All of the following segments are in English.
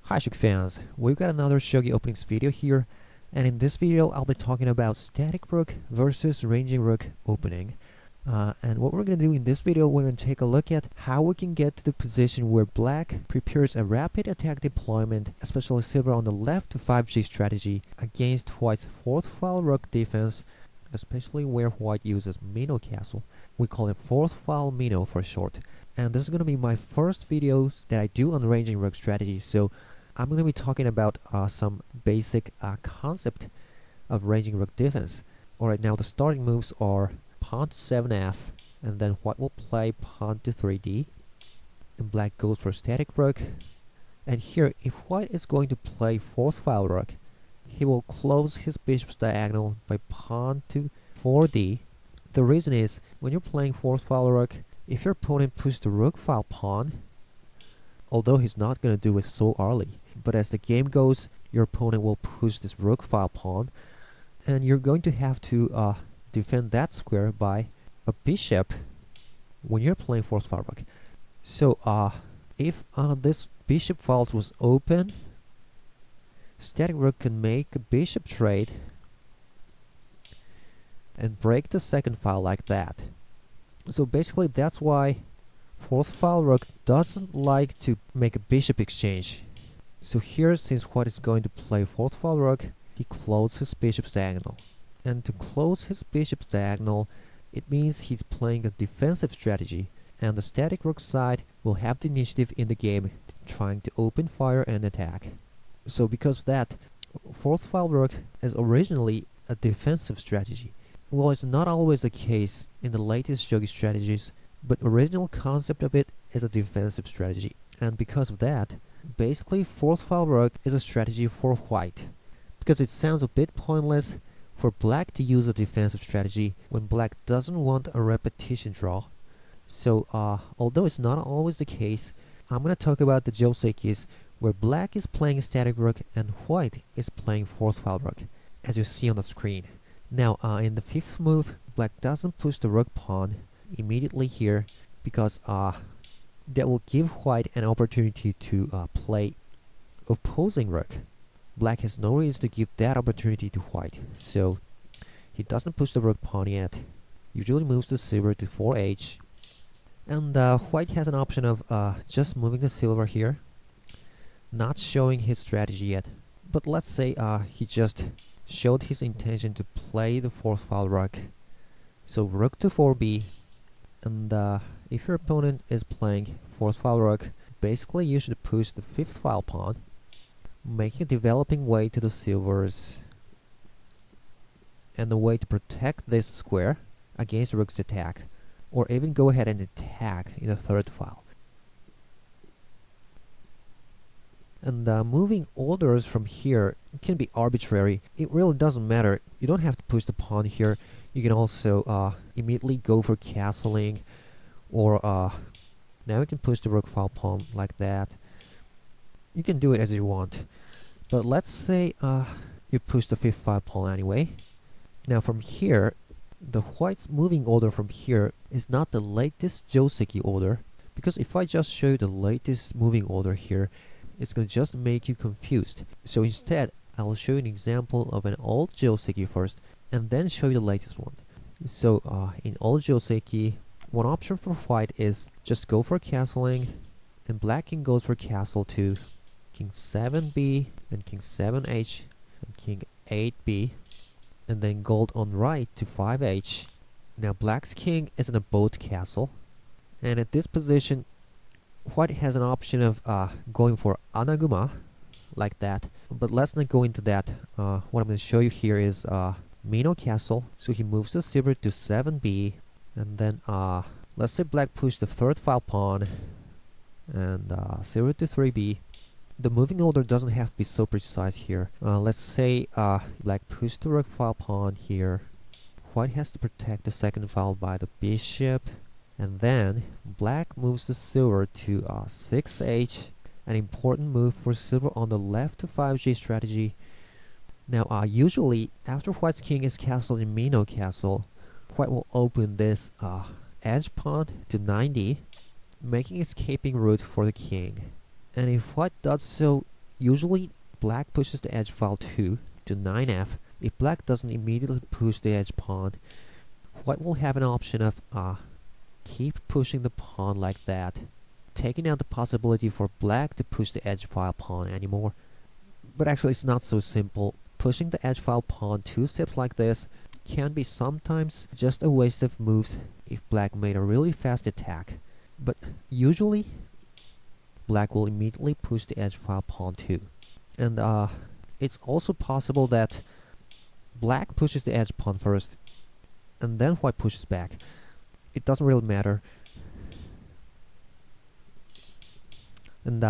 Hi Shogi fans, we've got another Shogi openings video here, and in this video I'll be talking about static rook versus ranging rook opening. And what we're going to do in this video, we're going to take a look at how we can get to the position where black prepares a rapid attack deployment, especially silver on the left to 5g strategy, against white's 4th-file rook defense, especially where white uses Mino castle. We call it 4th-file Mino for short. And this is going to be my first video that I do on ranging rook strategy, so I'm going to be talking about some basic concept of ranging rook defense. Alright, now the starting moves are pawn to 7f, and then white will play pawn to 3d, and black goes for static rook. And here, if white is going to play 4th-file rook, he will close his bishop's diagonal by pawn to 4d. The reason is, when you're playing 4th-file rook, if your opponent pushes the rook file pawn, although he's not going to do it so early, but as the game goes, your opponent will push this rook file pawn, and you're going to have to defend that square by a bishop when you're playing 4th-file rook. So if this bishop files was open, static rook can make a bishop trade and break the second file like that. So basically that's why 4th-file rook doesn't like to make a bishop exchange. So here, since white is going to play 4th-file rook, he closes his bishop's diagonal. And to close his bishop's diagonal, it means he's playing a defensive strategy, and the static rook side will have the initiative in the game, trying to open fire and attack. So because of that, 4th-file rook is originally a defensive strategy. Well, it's not always the case in the latest Shogi strategies, but original concept of it is a defensive strategy. And because of that, basically 4th-file rook is a strategy for white, because it sounds a bit pointless for black to use a defensive strategy when black doesn't want a repetition draw. So although it's not always the case, I'm going to talk about the joseikis where black is playing static rook and white is playing 4th-file rook, as you see on the screen. Now in the 5th move, black doesn't push the rook pawn immediately here, because that will give white an opportunity to play opposing rook. Black has no reason to give that opportunity to white, so he doesn't push the rook pawn yet. Usually moves the silver to 4h, and white has an option of just moving the silver here, not showing his strategy yet. But let's say he just showed his intention to play the 4th-file rook. So rook to 4b, and if your opponent is playing 4th-file rook, basically you should push the 5th-file pawn, making a developing way to the silvers, and a way to protect this square against rook's attack, or even go ahead and attack in the 3rd file. And moving orders from here can be arbitrary. It really doesn't matter. You don't have to push the pawn here. You can also immediately go for castling, or now you can push the rook file pawn like that. You can do it as you want. But let's say you push the 5th file pawn anyway. Now from here, the white's moving order from here is not the latest joseiki order, because if I just show you the latest moving order here, it's going to just make you confused. So instead, I'll show you an example of an old joseiki first, and then show you the latest one. So in old joseiki, one option for white is just go for castling, and black king goes for castle to king 7b, and king 7h, and king 8b, and then gold on right to 5h. Now black's king is in a boat castle, and at this position, white has an option of going for anaguma, like that, but let's not go into that. What I'm going to show you here is Mino castle, so he moves the silver to 7b, and then let's say black pushed the 3rd-file pawn, and silver to 3b. The moving order doesn't have to be so precise here. Let's say black pushed the rook file pawn here. White has to protect the 2nd file by the bishop, and then black moves the silver to 6h, an important move for silver on the left to 5g strategy. Now usually after white's king is castled in Mino castle, white will open this edge pawn to 9d, making escaping route for the king. And if white does so, Usually, black pushes the edge file 2 to 9f. If black doesn't immediately push the edge pawn, white will have an option of keep pushing the pawn like that, taking out the possibility for black to push the edge file pawn anymore. But actually it's not so simple. Pushing the edge file pawn 2 steps like this can be sometimes just a waste of moves if black made a really fast attack. But usually black will immediately push the edge file pawn 2. And it's also possible that black pushes the edge pawn first and then white pushes back. It doesn't really matter. And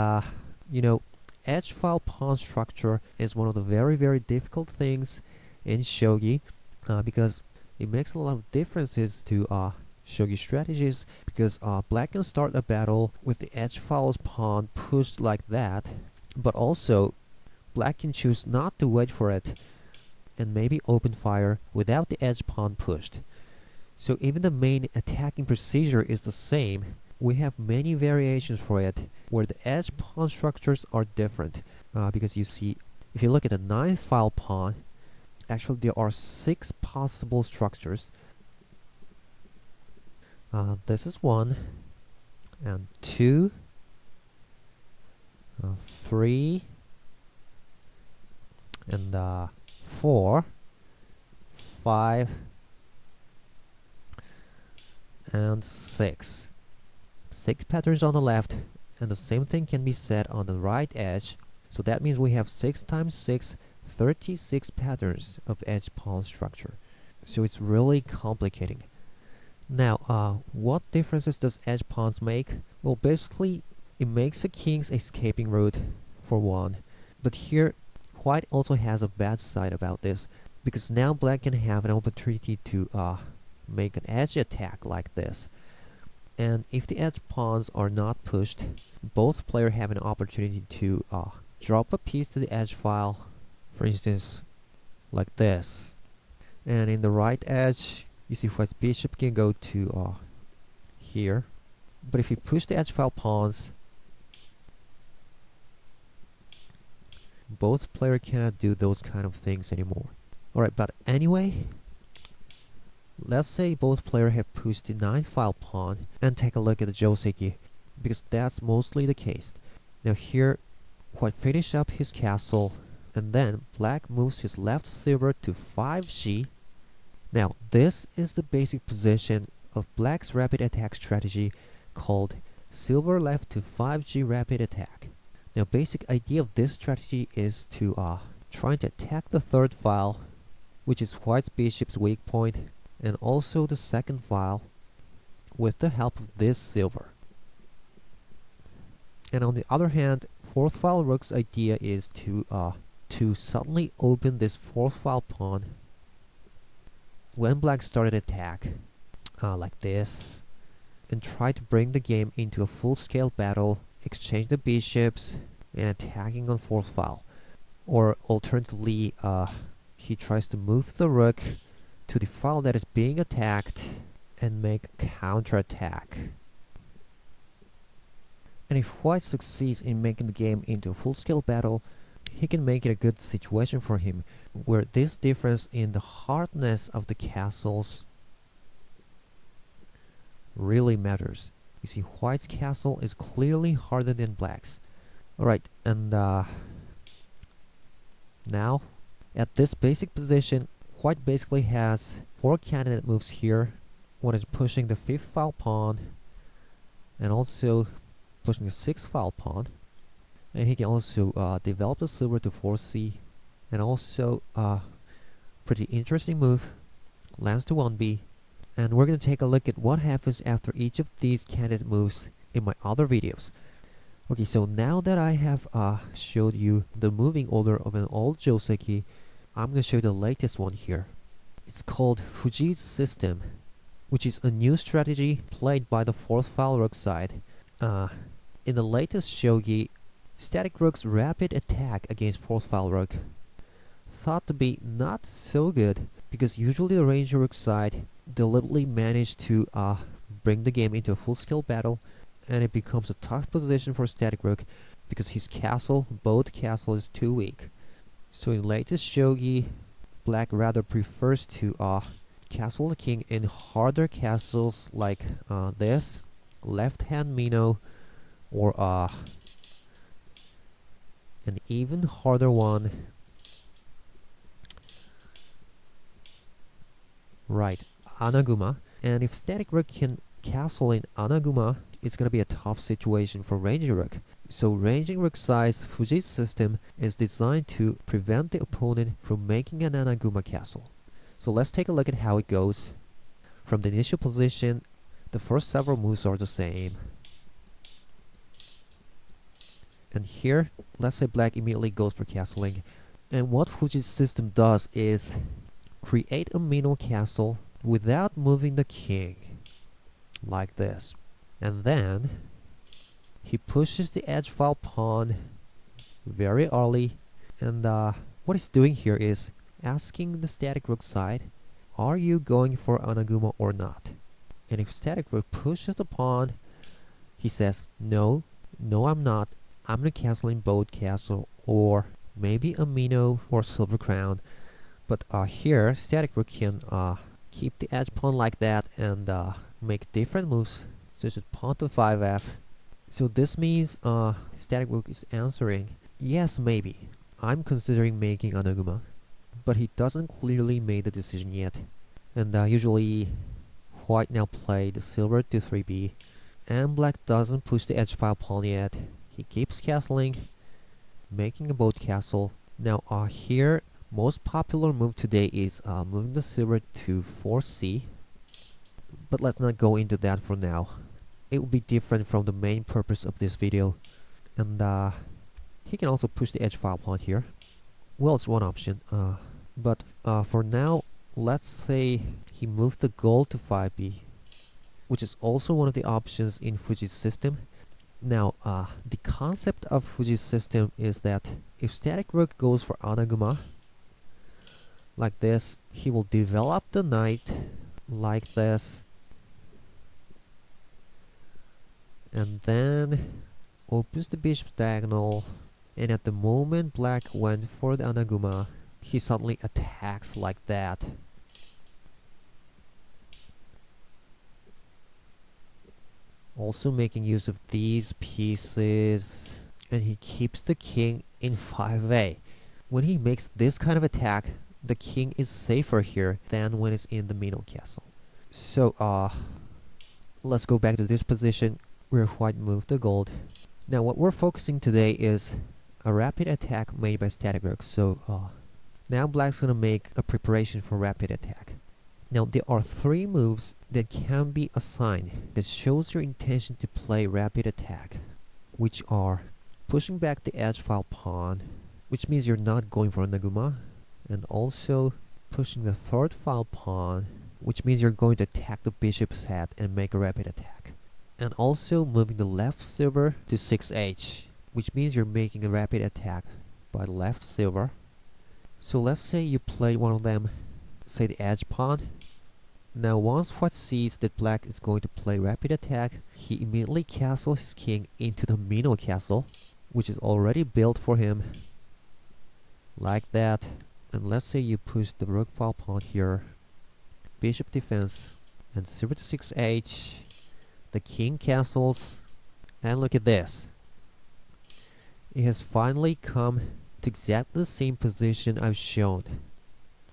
you know, edge file pawn structure is one of the very difficult things in Shogi, because it makes a lot of differences to Shogi strategies, because black can start a battle with the edge file's pawn pushed like that, but also black can choose not to wait for it and maybe open fire without the edge pawn pushed. So even the main attacking procedure is the same, we have many variations for it where the edge pawn structures are different, because you see, if you look at the 9th file pawn, actually there are 6 possible structures. This is 1 and 2, 3 and 4, 5 and 6. 6 patterns on the left, and the same thing can be said on the right edge. So that means we have 6 times 6, 36 patterns of edge pawn structure. So it's really complicating. Now, what differences does edge pawns make? Well, basically, it makes a king's escaping route, for one. But here, white also has a bad side about this, because now black can have an opportunity to make an edge attack like this. And if the edge pawns are not pushed, both players have an opportunity to drop a piece to the edge file, for instance, like this. And in the right edge, you see white's bishop can go to here. But if you push the edge file pawns, both players cannot do those kind of things anymore. Alright, but anyway, let's say both players have pushed the 9th file pawn and take a look at the joseki, because that's mostly the case. Now here, white finished up his castle, and then black moves his left silver to 5g. Now this is the basic position of black's rapid attack strategy called silver left to 5g rapid attack. Now basic idea of this strategy is to try to attack the 3rd file, which is white's bishop's weak point, and also the 2nd file with the help of this silver. And on the other hand, 4th file rook's idea is to suddenly open this 4th file pawn when black started attack, like this, and try to bring the game into a full-scale battle, exchange the bishops, and attacking on 4th file. Or alternatively, he tries to move the rook to the file that is being attacked and make a counter-attack. And if white succeeds in making the game into a full-scale battle, he can make it a good situation for him, where this difference in the hardness of the castles really matters. You see, white's castle is clearly harder than black's. Alright, and now, at this basic position, white basically has 4 candidate moves here. One is pushing the 5th file pawn, and also pushing the 6th file pawn. And he can also develop the silver to 4c, and also pretty interesting move, lands to 1b. And we're going to take a look at what happens after each of these candidate moves in my other videos. Okay, so now that I have showed you the moving order of an old joseki, I'm going to show you the latest one here. It's called Fuji's system, which is a new strategy played by the 4th file rook side. In the latest shogi, static rook's rapid attack against 4th file rook thought to be not so good, because usually the ranger rook side deliberately managed to bring the game into a full-scale battle, and it becomes a tough position for static rook. because his castle, both castle, is too weak. So in latest shogi, black rather prefers to castle the king in harder castles like this, left hand Mino, or an even harder one, right, Anaguma. And if static rook can castle in Anaguma, it's gonna be a tough situation for ranging rook. So ranging rook size Fuji's system is designed to prevent the opponent from making an Anaguma castle. So let's take a look at how it goes. From the initial position, the first several moves are the same. And here, let's say black immediately goes for castling. And what Fuji's system does is create a Mino castle without moving the king, like this. And then he pushes the edge file pawn very early, and what he's doing here is asking the static rook side, are you going for Anaguma or not? And if static rook pushes the pawn, he says, no, I'm not. I'm gonna castle in both castle, or maybe a Mino or silver crown. But here, static rook can keep the edge pawn like that and make different moves, such as pawn to 5f. So this means static rook is answering, yes, maybe. I'm considering making Anaguma, but he doesn't clearly make the decision yet. And usually, white now play the silver to 3b, and black doesn't push the edge file pawn yet. He keeps castling, making a boat castle. Now here, most popular move today is moving the silver to 4c, but let's not go into that for now. It will be different from the main purpose of this video. And he can also push the edge file pawn here. Well, it's one option, but for now, let's say he moves the gold to 5b, which is also one of the options in Fuji's system. Now, the concept of Fuji's system is that if static rook goes for Anaguma, like this, he will develop the knight like this, and then opens the bishop's diagonal, and at the moment black went for the Anaguma, he suddenly attacks like that. Also making use of these pieces, and he keeps the king in 5a. When he makes this kind of attack, the king is safer here than when it's in the Mino castle. So let's go back to this position where white moved the gold. Now what we're focusing today is a rapid attack made by static rook. So now black's gonna make a preparation for rapid attack. Now there are 3 moves that can be assigned that shows your intention to play rapid attack, which are pushing back the edge file pawn, which means you're not going for Anaguma, and also pushing the 3rd file pawn, which means you're going to attack the bishop's head and make a rapid attack, and also moving the left silver to 6h, which means you're making a rapid attack by the left silver. So let's say you play one of them, say the edge pawn. Now once white sees that black is going to play rapid attack, he immediately castles his king into the Mino castle, which is already built for him, like that. And let's say you push the rook file pawn here, bishop defense, and silver to 6h, the king castles, and look at this. It has finally come to exactly the same position I've shown.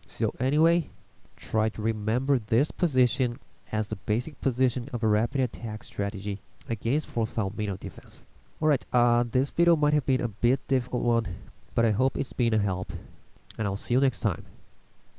So anyway, try to remember this position as the basic position of a rapid attack strategy against 4th-file Mino defense. Alright, this video might have been a bit difficult one, but I hope it's been a help, and I'll see you next time.